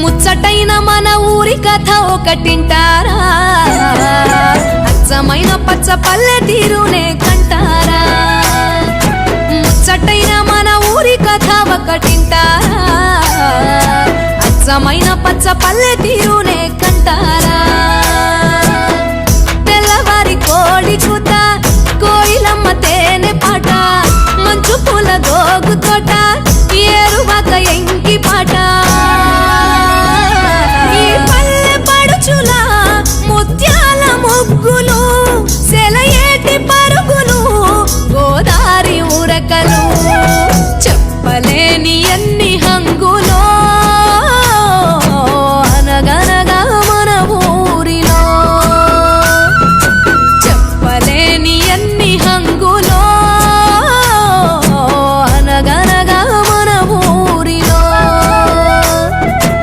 ముచ్చటైన మన ఊరి కథ ఒకటింటారా అచ్చమైన పచ్చ పల్లె తీరునే కంటారా ముచ్చటైన మన ఊరి కథ ఒకటింటారా అచ్చమైన పచ్చ పల్లె తీరునే కంటారా తెల్లవారి కోడి కూత కోయిలమ్మ తేనె పాట మంచు పూల గోగు తోట ఏరువాక ఎంకి పాట